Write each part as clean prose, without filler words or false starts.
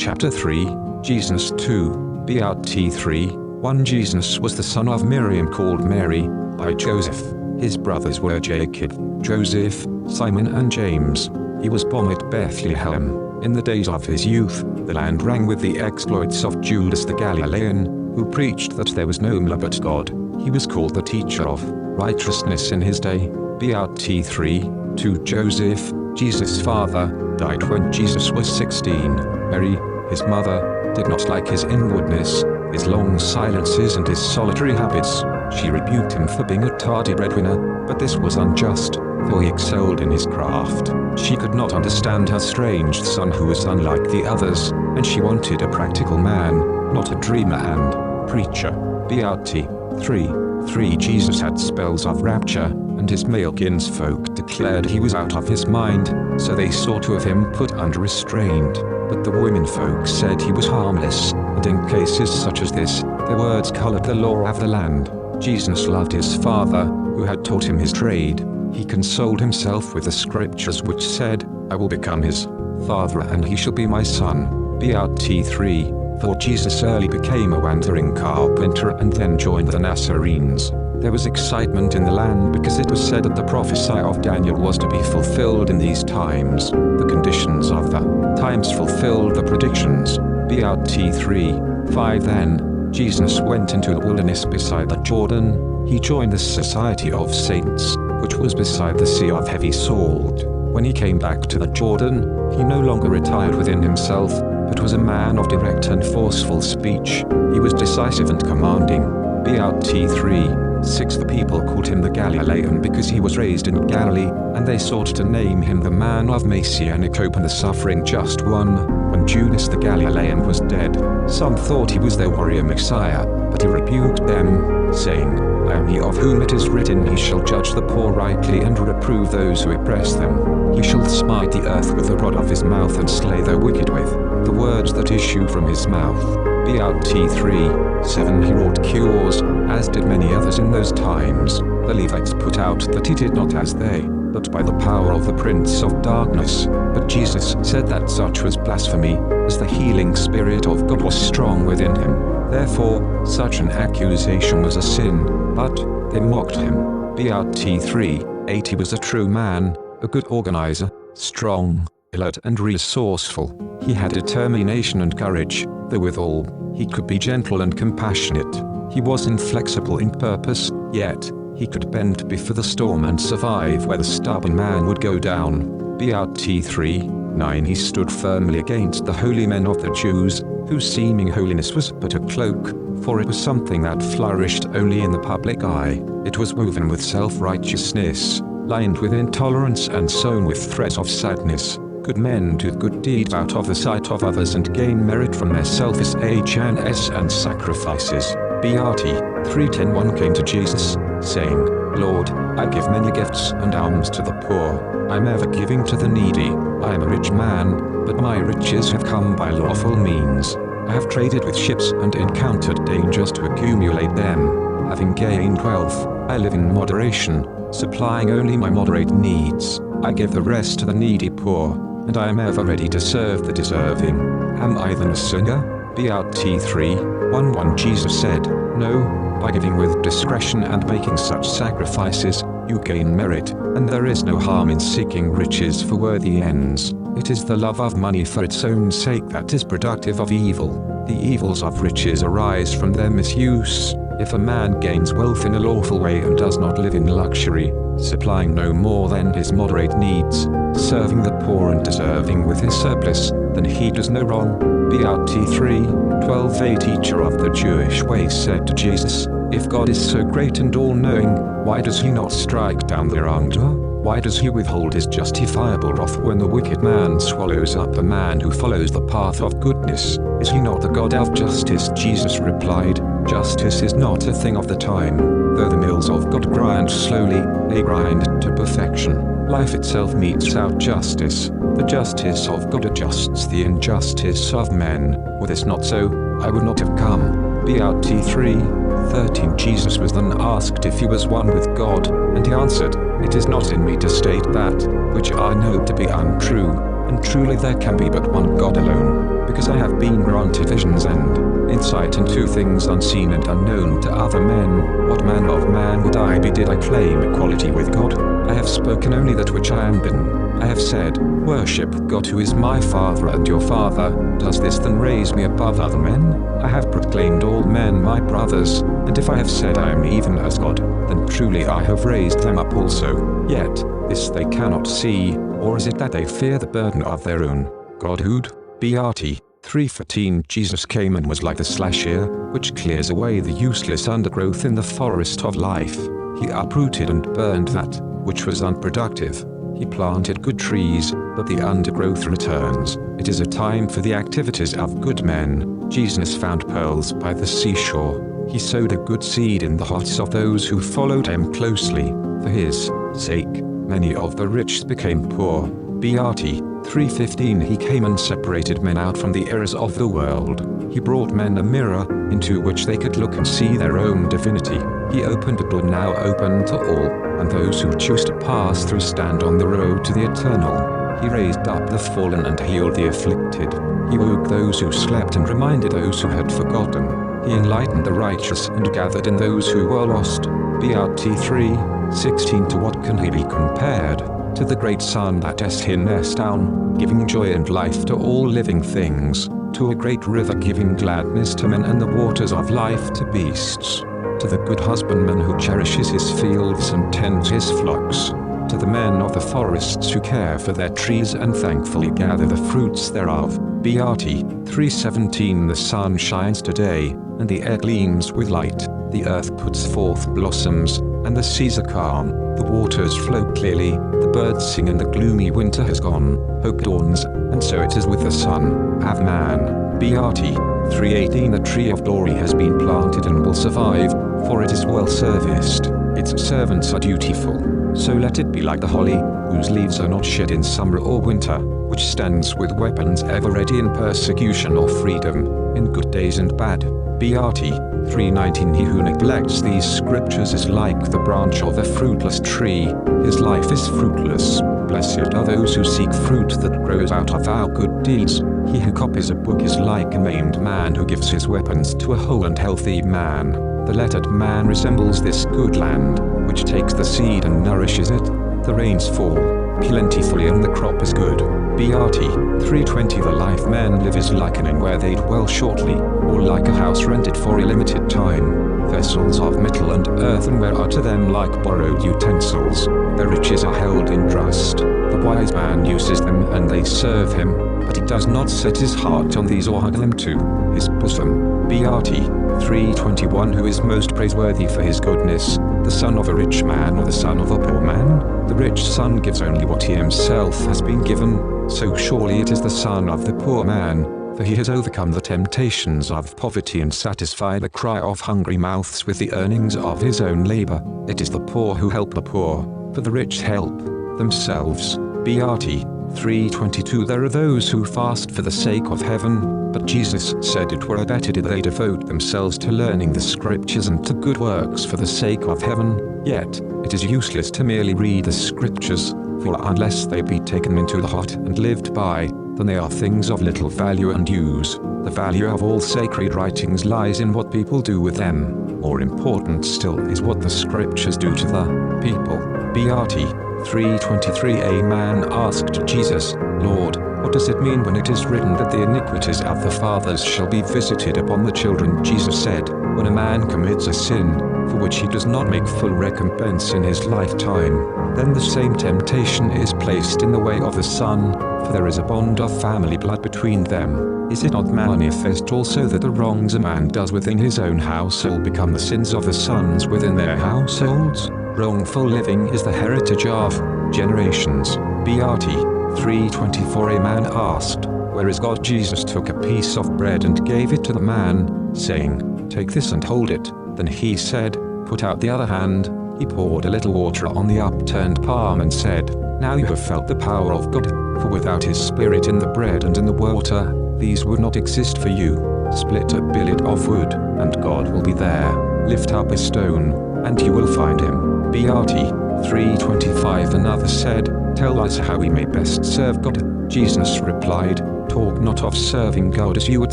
Chapter 3, Jesus 2, BRT 3, 1 Jesus was the son of Miriam called Mary, by Joseph. His brothers were Jacob, Joseph, Simon and James. He was born at Bethlehem. In the days of his youth, the land rang with the exploits of Judas the Galilean, who preached that there was no one but God. He was called the teacher of righteousness in his day. BRT 3, 2 Joseph, Jesus' father, died when Jesus was 16. Mary, his mother, did not like his inwardness, his long silences and his solitary habits. She rebuked him for being a tardy breadwinner, but this was unjust, for he excelled in his craft. She could not understand her strange son who was unlike the others, and she wanted a practical man, not a dreamer and preacher. BRT 3 Jesus had spells of rapture, and his male kinsfolk declared he was out of his mind, so they sought to have him put under restraint. But the womenfolk said he was harmless, and in cases such as this, their words colored the law of the land. Jesus loved his father, who had taught him his trade. He consoled himself with the scriptures which said, I will become his father and he shall be my son. BRT 3, for Jesus early became a wandering carpenter and then joined the Nazarenes. There was excitement in the land because it was said that the prophecy of Daniel was to be fulfilled in these times. The conditions of the times fulfilled the predictions. BRT 3, 5 Then Jesus went into the wilderness beside the Jordan. He joined the society of saints, which was beside the sea of heavy salt. When he came back to the Jordan, he no longer retired within himself, but was a man of direct and forceful speech. He was decisive and commanding. BRT 3, 6 The people called him the Galilean because he was raised in Galilee, and they sought to name him the man of Messianic hope and the suffering just one. When Judas the Galilean was dead, some thought he was their warrior Messiah, but he rebuked them, saying, I am he of whom it is written, he shall judge the poor rightly and reprove those who oppress them. He shall smite the earth with the rod of his mouth and slay the wicked with the words that issue from his mouth. BRT 3, 7 He wrought cures, as did many others in those times. The Levites put out that he did not as they, but by the power of the prince of darkness. But Jesus said that such was blasphemy, as the healing spirit of God was strong within him. Therefore, such an accusation was a sin, but they mocked him. BRT 3, 8 He was a true man, a good organizer, strong, alert and resourceful. He had determination and courage, though withal, he could be gentle and compassionate. He was inflexible in purpose, yet he could bend before the storm and survive where the stubborn man would go down. BRT 3, 9 He stood firmly against the holy men of the Jews, whose seeming holiness was but a cloak, for it was something that flourished only in the public eye. It was woven with self-righteousness, lined with intolerance and sewn with threads of sadness. Good men do good deeds out of the sight of others and gain merit from their selfish HNS and sacrifices. BRT 3:10 One came to Jesus, saying, Lord, I give many gifts and alms to the poor. I am ever giving to the needy. I am a rich man, but my riches have come by lawful means. I have traded with ships and encountered dangers to accumulate them. Having gained wealth, I live in moderation, supplying only my moderate needs. I give the rest to the needy poor, and I am ever ready to serve the deserving. Am I then a sinner? BRT 3, 1 Jesus said, No, by giving with discretion and making such sacrifices, you gain merit, and there is no harm in seeking riches for worthy ends. It is the love of money for its own sake that is productive of evil. The evils of riches arise from their misuse. If a man gains wealth in a lawful way and does not live in luxury, supplying no more than his moderate needs, serving the poor and deserving with his surplus, then he does no wrong. BRT 3, 12 A teacher of the Jewish way said to Jesus, If God is so great and all-knowing, why does he not strike down the wrongdoer? Why does he withhold his justifiable wrath when the wicked man swallows up a man who follows the path of goodness? Is he not the God of justice? Jesus replied, Justice is not a thing of the time. Though the mills of God grind slowly, they grind to perfection. Life itself metes out justice. The justice of God adjusts the injustice of men. Were this not so, I would not have come. BRT 3:13 Jesus was then asked if he was one with God, and he answered, It is not in me to state that which I know to be untrue, and truly there can be but one God alone, because I have been granted visions and insight into things unseen and unknown to other men. What manner of man would I be did I claim equality with God? I have spoken only that which I am bidden. I have said, worship God who is my Father and your Father. Does this then raise me above other men? I have proclaimed all men my brothers, and if I have said I am even as God, then truly I have raised them up also. Yet, this they cannot see, or is it that they fear the burden of their own godhood? BRT 3:14 Jesus came and was like the slasher, which clears away the useless undergrowth in the forest of life. He uprooted and burned that which was unproductive. He planted good trees, but the undergrowth returns. It is a time for the activities of good men. Jesus found pearls by the seashore. He sowed a good seed in the hearts of those who followed him closely. For his sake, many of the rich became poor. BRT 3:15 He came and separated men out from the errors of the world. He brought men a mirror, into which they could look and see their own divinity. He opened a door now open to all, and those who choose to pass through stand on the road to the eternal. He raised up the fallen and healed the afflicted. He woke those who slept and reminded those who had forgotten. He enlightened the righteous and gathered in those who were lost. BRT 3:16 To what can he be compared? To the great sun that shines down, giving joy and life to all living things. To a great river giving gladness to men and the waters of life to beasts. To the good husbandman who cherishes his fields and tends his flocks. To the men of the forests who care for their trees and thankfully gather the fruits thereof. BRT 3:17 The sun shines today, and the air gleams with light. The earth puts forth blossoms, and the seas are calm. The waters flow clearly, the birds sing and the gloomy winter has gone. Hope dawns, and so it is with the sun. Have man. BRT 3:18 The tree of glory has been planted and will survive, for it is well serviced. Its servants are dutiful. So let it be like the holly, whose leaves are not shed in summer or winter, which stands with weapons ever ready in persecution or freedom, in good days and bad. BRT 3:19 He who neglects these scriptures is like the branch of a fruitless tree. His life is fruitless. Blessed are those who seek fruit that grows out of our good deeds. He who copies a book is like a maimed man who gives his weapons to a whole and healthy man. The lettered man resembles this good land, which takes the seed and nourishes it. The rains fall plentifully and the crop is good. BRT 3:20 The life men live is like an inn where they dwell shortly, or like a house rented for a limited time. Vessels of metal and earthenware are to them like borrowed utensils. Their riches are held in trust. The wise man uses them and they serve him, but he does not set his heart on these or hug them to his bosom. BRT 3:21 Who is most praiseworthy for his goodness, the son of a rich man or the son of a poor man? The rich son gives only what he himself has been given, so surely it is the son of the poor man, for he has overcome the temptations of poverty and satisfied the cry of hungry mouths with the earnings of his own labor. It is the poor who help the poor, for the rich help themselves. BRT 3:22 There are those who fast for the sake of heaven, but Jesus said it were better did they devote themselves to learning the scriptures and to good works for the sake of heaven. Yet, it is useless to merely read the scriptures, for unless they be taken into the heart and lived by, then they are things of little value and use. The value of all sacred writings lies in what people do with them. More important still is what the scriptures do to the people. BRT 3:23 A man asked Jesus, Lord, what does it mean when it is written that the iniquities of the fathers shall be visited upon the children? Jesus said, when a man commits a sin, for which he does not make full recompense in his lifetime, then the same temptation is placed in the way of the son, for there is a bond of family blood between them. Is it not manifest also that the wrongs a man does within his own household become the sins of the sons within their households? Wrongful living is the heritage of generations. BRT 3:24 A man asked, Where is God? Jesus took a piece of bread and gave it to the man, saying, Take this and hold it. Then he said, Put out the other hand. He poured a little water on the upturned palm and said, Now you have felt the power of God, for without his spirit in the bread and in the water, these would not exist for you. Split a billet of wood, and God will be there. Lift up a stone, and you will find him. BRT 3:25 Another said, Tell us how we may best serve God." Jesus replied, "Talk not of serving God as you would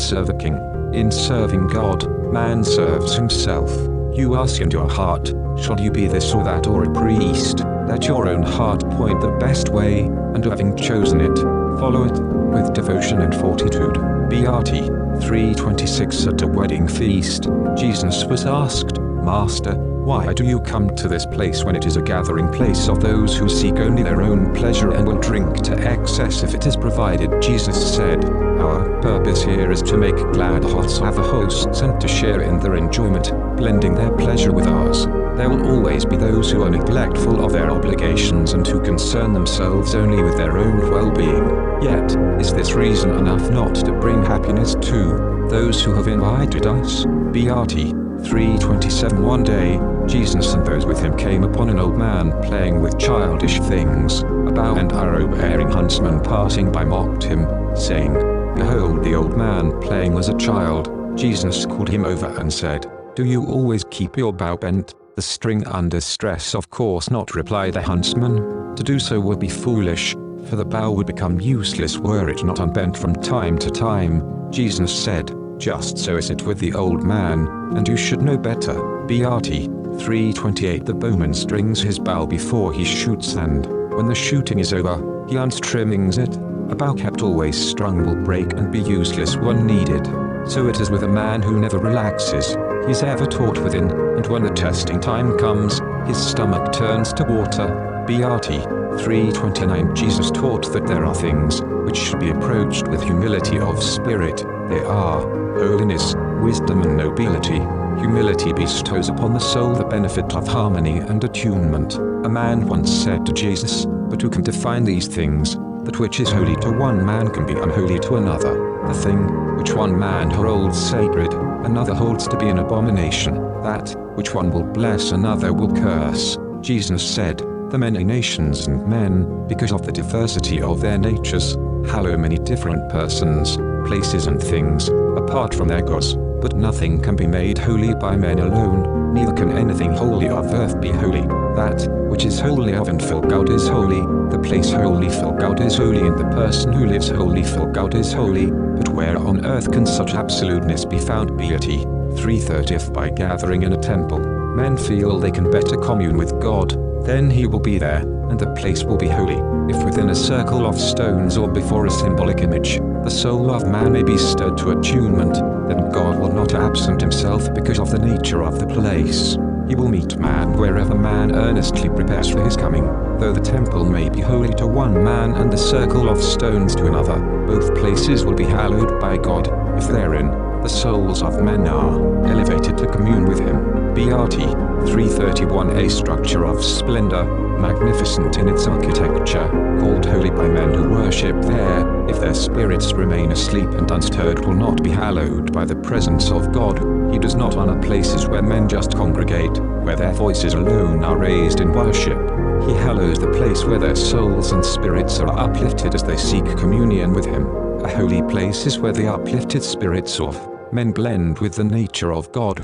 serve a king. In serving God, man serves himself. You ask in your heart, 'Shall you be this or that or a priest?' Let your own heart point the best way, and having chosen it, follow it, with devotion and fortitude." BRT 3:26. At a wedding feast, Jesus was asked, "Master, why do you come to this place when it is a gathering place of those who seek only their own pleasure and will drink to excess if it is provided?" Jesus said, "Our purpose here is to make glad hearts of the hosts and to share in their enjoyment, blending their pleasure with ours. There will always be those who are neglectful of their obligations and who concern themselves only with their own well-being. Yet, is this reason enough not to bring happiness to those who have invited us?" BRT 3:27. One day, Jesus and those with him came upon an old man playing with childish things. A bow and arrow-bearing huntsman passing by mocked him, saying, "Behold the old man playing as a child." Jesus called him over and said, "Do you always keep your bow bent, the string under stress?" "Of course not," replied the huntsman. "To do so would be foolish, for the bow would become useless were it not unbent from time to time." Jesus said, "Just so is it with the old man, and you should know better." BRT 3:28. The bowman strings his bow before he shoots, and, when the shooting is over, he unstrimmings it. A bow kept always strung will break and be useless when needed. So it is with a man who never relaxes. He is ever taut within, and when the testing time comes, his stomach turns to water. BRT 3:29. Jesus taught that there are things which should be approached with humility of spirit. They are holiness, wisdom and nobility. Humility bestows upon the soul the benefit of harmony and attunement. A man once said to Jesus, "But who can define these things? That which is holy to one man can be unholy to another. The thing which one man holds sacred, another holds to be an abomination. That which one will bless, another will curse." Jesus said, "The many nations and men, because of the diversity of their natures, hallow many different persons, places and things, apart from their gods. But nothing can be made holy by men alone, neither can anything holy of earth be holy. That which is holy of and for God is holy, the place holy for God is holy, and the person who lives holy for God is holy. But where on earth can such absoluteness be found?" BRT 3:30. If by gathering in a temple, men feel they can better commune with God, then he will be there, and the place will be holy. If within a circle of stones or before a symbolic image, the soul of man may be stirred to attunement, then God will not absent himself because of the nature of the place. He will meet man wherever man earnestly prepares for his coming. Though the temple may be holy to one man and the circle of stones to another, both places will be hallowed by God, if therein the souls of men are elevated to commune with him. BRT 3:31. A structure of splendor, magnificent in its architecture, called holy by men who worship there, if their spirits remain asleep and unstirred, will not be hallowed by the presence of God. He does not honor places where men just congregate, where their voices alone are raised in worship. He hallows the place where their souls and spirits are uplifted as they seek communion with him. A holy place is where the uplifted spirits of men blend with the nature of God.